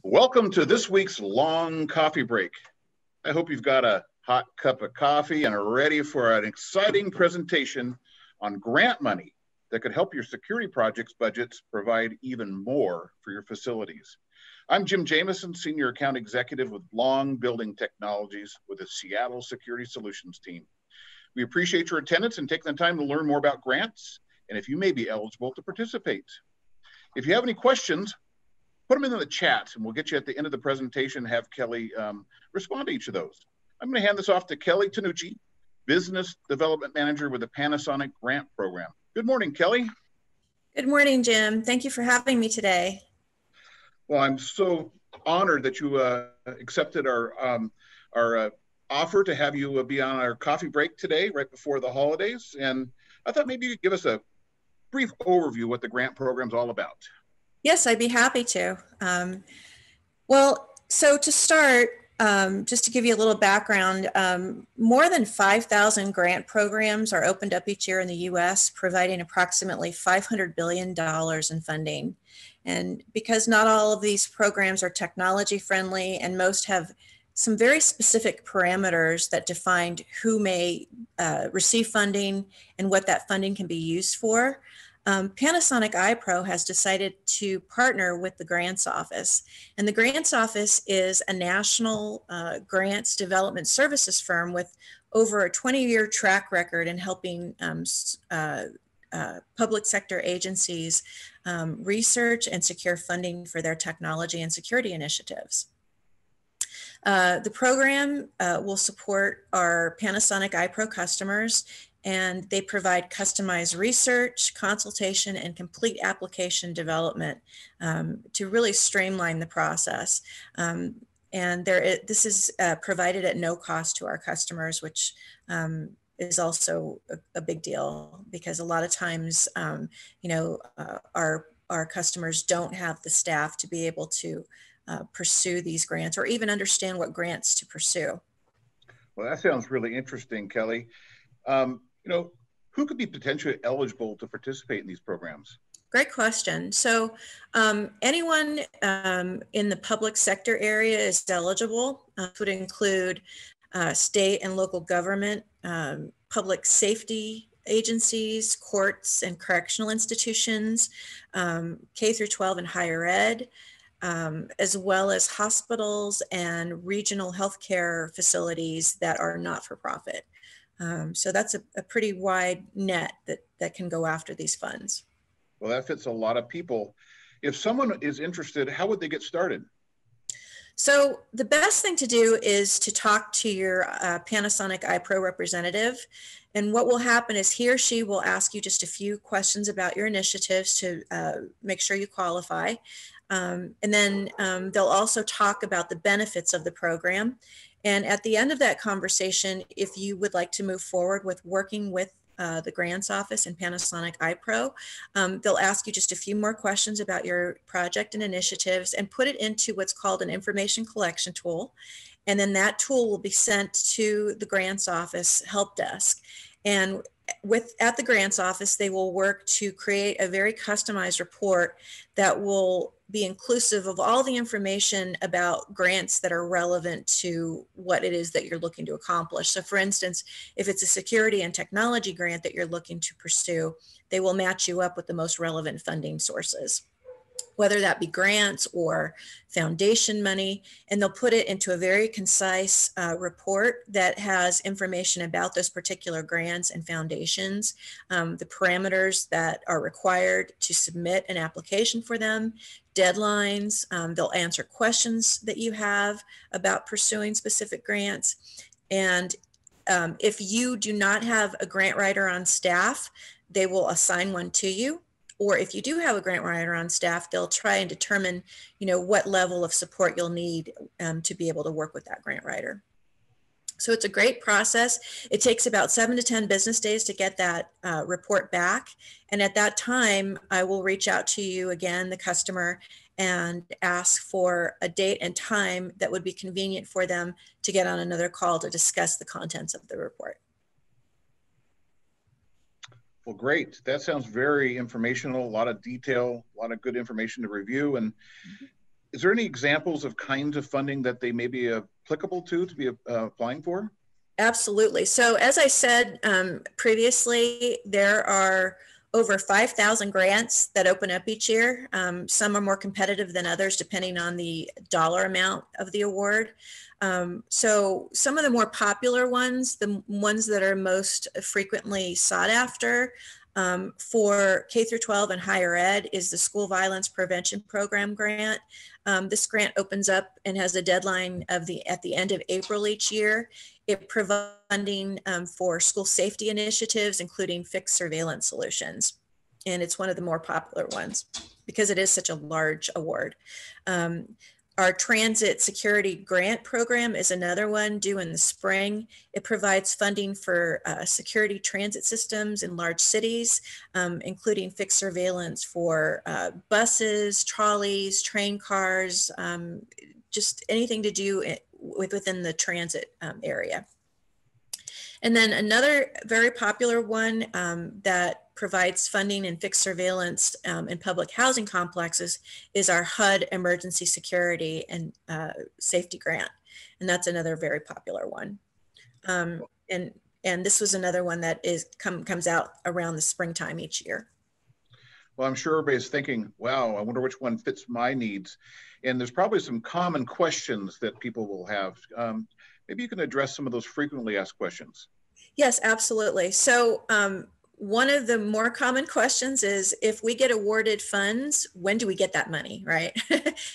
Welcome to this week's long coffee break. I hope you've got a hot cup of coffee and are ready for an exciting presentation on grant money that could help your security projects budgets provide even more for your facilities. I'm Jim Jamison, Senior Account Executive with Long Building Technologies with the Seattle Security Solutions team. We appreciate your attendance and taking the time to learn more about grants and if you may be eligible to participate. If you have any questions, put them in the chat and we'll get you at the end of the presentation, have Kelly respond to each of those. I'm going to hand this off to Kelly Tanucci, Business Development Manager with the Panasonic Grant Program. Good morning, Kelly. Good morning, Jim. Thank you for having me today. Well, I'm so honored that you accepted our offer to have you be on our coffee break today, right before the holidays. And I thought maybe you'd give us a brief overview of what the grant program is all about. Yes, I'd be happy to. So to start, just to give you a little background, more than 5,000 grant programs are opened up each year in the U.S., providing approximately $500 billion in funding. And because not all of these programs are technology friendly and most have some very specific parameters that define who may receive funding and what that funding can be used for, Panasonic iPro has decided to partner with the Grants Office. And the Grants Office is a national grants development services firm with over a 20-year track record in helping public sector agencies research and secure funding for their technology and security initiatives. The program will support our Panasonic iPro customers, and they provide customized research, consultation, and complete application development to really streamline the process. This is provided at no cost to our customers, which is also a big deal because a lot of times, our customers don't have the staff to be able to pursue these grants or even understand what grants to pursue. Well, that sounds really interesting, Kelly. Who could be potentially eligible to participate in these programs? Great question. So anyone in the public sector area is eligible. Would include state and local government, public safety agencies, courts and correctional institutions, K through 12 and higher ed, as well as hospitals and regional healthcare facilities that are not-for-profit. So that's a pretty wide net that can go after these funds. Well, that fits a lot of people. If someone is interested, how would they get started? So the best thing to do is to talk to your Panasonic iPro representative. And what will happen is he or she will ask you just a few questions about your initiatives to make sure you qualify. And then they'll also talk about the benefits of the program. And at the end of that conversation, if you would like to move forward with working with the Grants Office and Panasonic iPro, they'll ask you just a few more questions about your project and initiatives and put it into what's called an information collection tool. And then that tool will be sent to the Grants Office help desk. And at the Grants Office, they will work to create a very customized report that will be inclusive of all the information about grants that are relevant to what it is that you're looking to accomplish. So for instance, if it's a security and technology grant that you're looking to pursue, they will match you up with the most relevant funding sources, whether that be grants or foundation money, and they'll put it into a very concise report that has information about those particular grants and foundations, the parameters that are required to submit an application for them, deadlines, they'll answer questions that you have about pursuing specific grants. And if you do not have a grant writer on staff, they will assign one to you. Or if you do have a grant writer on staff, they'll try and determine, what level of support you'll need to be able to work with that grant writer. So it's a great process. It takes about 7 to 10 business days to get that report back. And at that time, I will reach out to you again, the customer, and ask for a date and time that would be convenient for them to get on another call to discuss the contents of the report. Well, great. That sounds very informational, a lot of detail, a lot of good information to review. And is there any examples of kinds of funding that they may be applicable to be applying for? Absolutely. So as I said previously, there are over 5,000 grants that open up each year. Some are more competitive than others, depending on the dollar amount of the award. So some of the more popular ones, the ones that are most frequently sought after for K through 12 and higher ed, is the School Violence Prevention Program grant. This grant opens up and has a deadline at the end of April each year. It provides funding for school safety initiatives, including fixed surveillance solutions. And it's one of the more popular ones because it is such a large award. Our Transit Security Grant Program is another one due in the spring. It provides funding for security transit systems in large cities, including fixed surveillance for buses, trolleys, train cars, just anything to do within the transit area. And then another very popular one that provides funding and fixed surveillance in public housing complexes is our HUD Emergency Security and Safety Grant. And that's another very popular one. And this was another one that comes out around the springtime each year. Well, I'm sure everybody's thinking, wow, I wonder which one fits my needs. And there's probably some common questions that people will have. Maybe you can address some of those frequently asked questions. Yes, absolutely. So one of the more common questions is, if we get awarded funds, when do we get that money, right?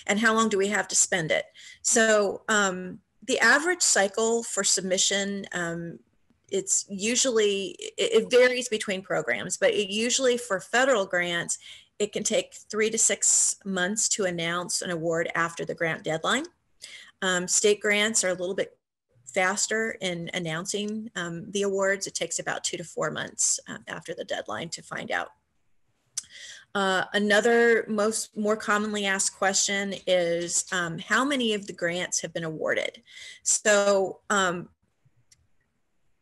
And how long do we have to spend it? So the average cycle for submission, it's usually, it varies between programs, but usually for federal grants, it can take 3 to 6 months to announce an award after the grant deadline. State grants are a little bit faster in announcing the awards. It takes about 2 to 4 months after the deadline to find out. Another more commonly asked question is how many of the grants have been awarded? So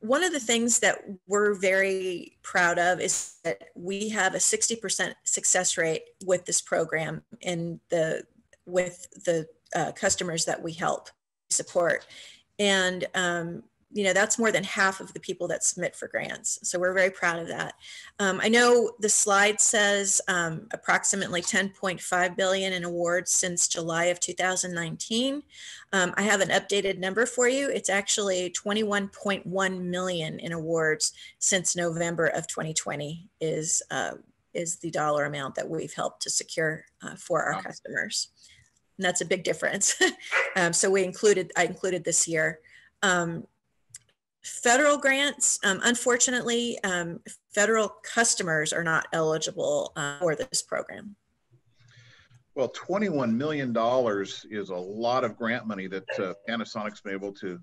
one of the things that we're very proud of is that we have a 60% success rate with this program with the customers that we help support. And, that's more than half of the people that submit for grants. So we're very proud of that. I know the slide says approximately $10.5 billion in awards since July of 2019. I have an updated number for you. It's actually 21.1 million in awards since November of 2020 is the dollar amount that we've helped to secure for our customers. And that's a big difference. So I included this year. Federal grants, unfortunately, federal customers are not eligible for this program. Well, $21 million is a lot of grant money that Panasonic's been able to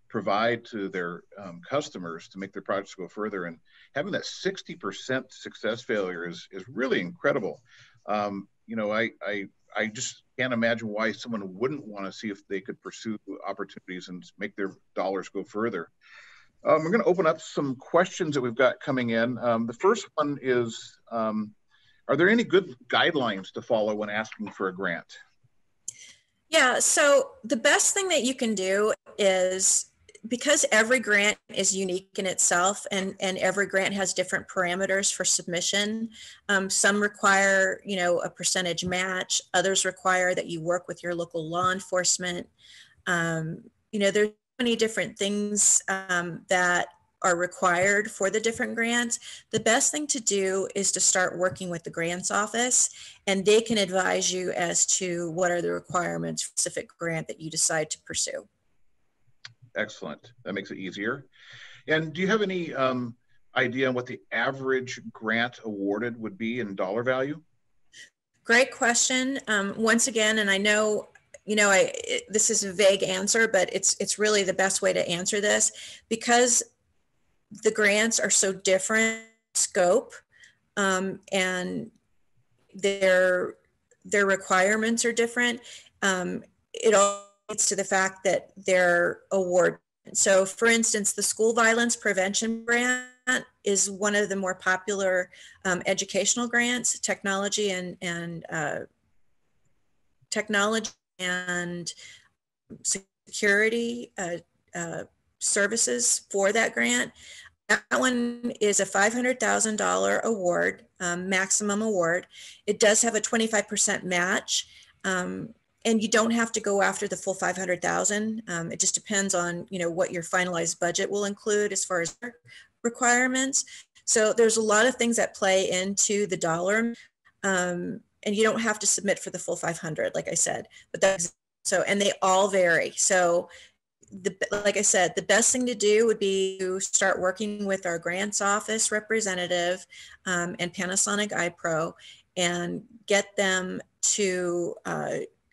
provide to their customers to make their projects go further. And having that 60% success failure is really incredible. I just can't imagine why someone wouldn't want to see if they could pursue opportunities and make their dollars go further. We're going to open up some questions that we've got coming in. The first one is, are there any good guidelines to follow when asking for a grant? Yeah, so the best thing that you can do is, because every grant is unique in itself and every grant has different parameters for submission. Some require, a percentage match. Others require that you work with your local law enforcement. There's many different things that are required for the different grants. The best thing to do is to start working with the grants office, and they can advise you as to what are the requirements for a specific grant that you decide to pursue. Excellent. That makes it easier. And do you have any idea on what the average grant awarded would be in dollar value? Great question. Once again, and I know, this is a vague answer, but it's really the best way to answer this, because the grants are so different in scope, and their requirements are different. It all leads to the fact that they're awarded. So for instance, the School Violence Prevention Grant is one of the more popular educational grants. Technology and security services for that grant. That one is a $500,000 award, maximum award. It does have a 25% match, and you don't have to go after the full 500,000. It just depends on, you know, what your finalized budget will include as far as requirements. So there's a lot of things that play into the dollar, and you don't have to submit for the full 500, like I said. But that's so, and they all vary. So like I said, the best thing to do would be to start working with our grants office representative and Panasonic iPro and get them to,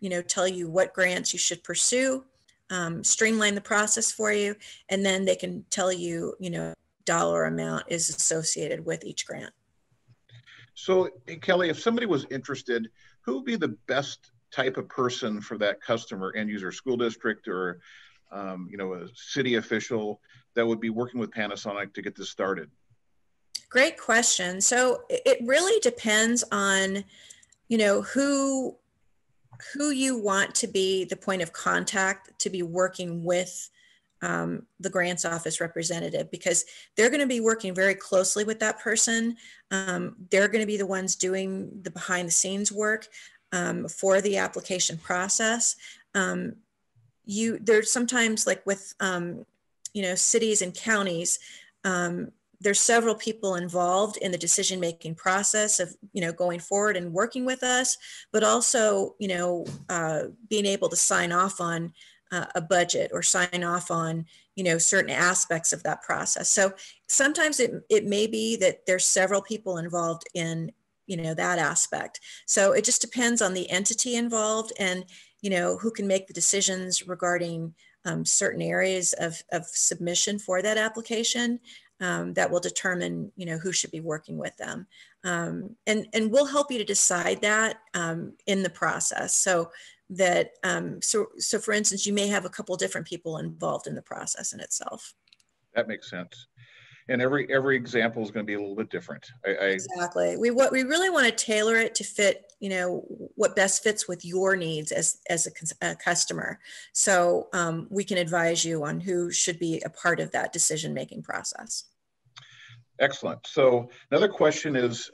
you know, tell you what grants you should pursue, streamline the process for you, and then they can tell you, you know, dollar amount is associated with each grant. So, hey, Kelly, if somebody was interested, who would be the best type of person for that customer, end user, school district, or you know, a city official that would be working with Panasonic to get this started? Great question. So it really depends on, you know, who you want to be the point of contact to be working with the grants office representative, because they're going to be working very closely with that person. They're going to be the ones doing the behind the scenes work for the application process. There's sometimes, like with you know, cities and counties, there's several people involved in the decision-making process of, you know, going forward and working with us, but also, you know, being able to sign off on a budget or sign off on, you know, certain aspects of that process. So sometimes it may be that there's several people involved in, you know, that aspect. So it just depends on the entity involved and, you know, who can make the decisions regarding certain areas of submission for that application. That will determine, you know, who should be working with them. And we'll help you to decide that in the process. So that, so for instance, you may have a couple different people involved in the process in itself. That makes sense. And every example is going to be a little bit different. Exactly. We really want to tailor it to fit, you know, what best fits with your needs as a customer. So we can advise you on who should be a part of that decision-making process. Excellent. So another question is,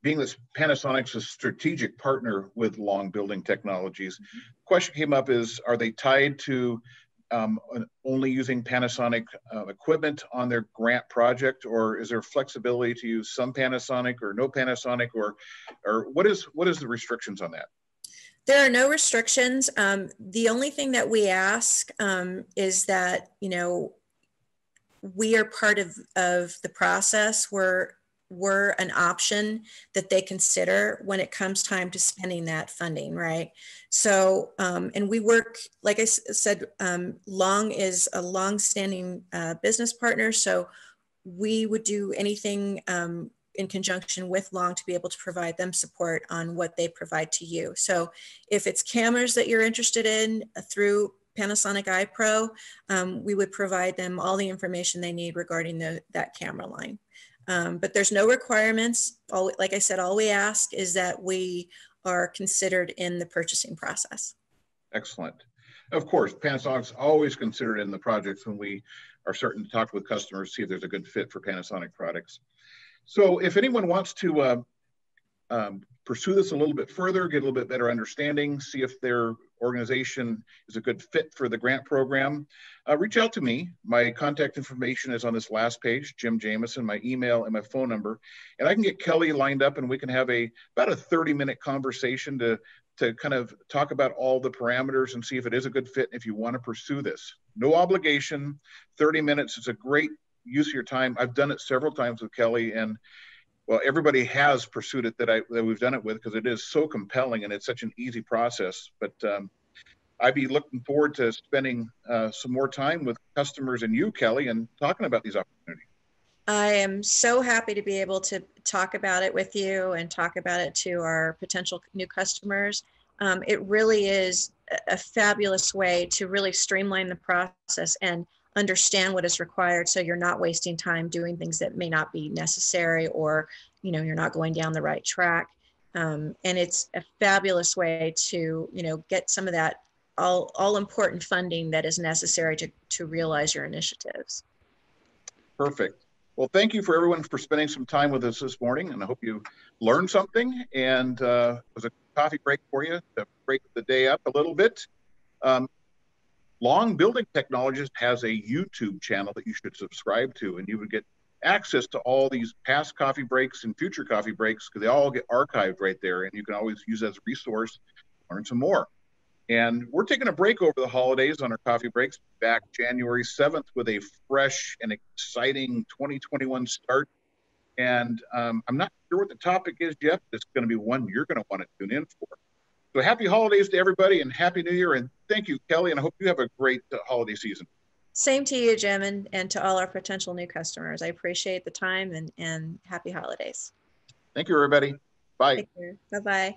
being that Panasonic's a strategic partner with Long Building Technologies, question came up is, are they tied to only using Panasonic equipment on their grant project, or is there flexibility to use some Panasonic or no Panasonic, or what is the restrictions on that? There are no restrictions. The only thing that we ask is that, you know, we are part of the process. We're an option that they consider when it comes time to spending that funding, right? So, and we work, like I said, Long is a long-standing business partner, so we would do anything in conjunction with Long to be able to provide them support on what they provide to you. So if it's cameras that you're interested in through Panasonic iPro, we would provide them all the information they need regarding that camera line. But there's no requirements. Like I said, all we ask is that we are considered in the purchasing process. Excellent. Of course, Panasonic's always considered in the projects when we are starting to talk with customers, see if there's a good fit for Panasonic products. So if anyone wants to pursue this a little bit further, get a little bit better understanding, see if their organization is a good fit for the grant program, reach out to me. My contact information is on this last page, Jim Jameson, my email and my phone number, and I can get Kelly lined up and we can have about a 30-minute conversation to kind of talk about all the parameters and see if it is a good fit if you want to pursue this. No obligation, 30 minutes is a great use of your time. I've done it several times with Kelly, and well, everybody has pursued it that we've done it with, because it is so compelling and it's such an easy process. But I'd be looking forward to spending some more time with customers and you, Kelly, and talking about these opportunities. I am so happy to be able to talk about it with you and talk about it to our potential new customers. It really is a fabulous way to really streamline the process and understand what is required, so you're not wasting time doing things that may not be necessary, or, you know, you're not going down the right track. And it's a fabulous way to, you know, get some of that all important funding that is necessary to realize your initiatives. Perfect. Well, thank you for everyone for spending some time with us this morning, and I hope you learned something, and it was a coffee break for you to break the day up a little bit. Long Building Technologies has a YouTube channel that you should subscribe to, and you would get access to all these past coffee breaks and future coffee breaks because they all get archived right there, and you can always use as a resource to learn some more. And we're taking a break over the holidays on our coffee breaks, back January 7th with a fresh and exciting 2021 start. And I'm not sure what the topic is yet, but it's going to be one you're going to want to tune in for. So happy holidays to everybody and Happy New Year. And thank you, Kelly. And I hope you have a great holiday season. Same to you, Jim, and to all our potential new customers. I appreciate the time and happy holidays. Thank you, everybody. Bye. Take care. Bye-bye.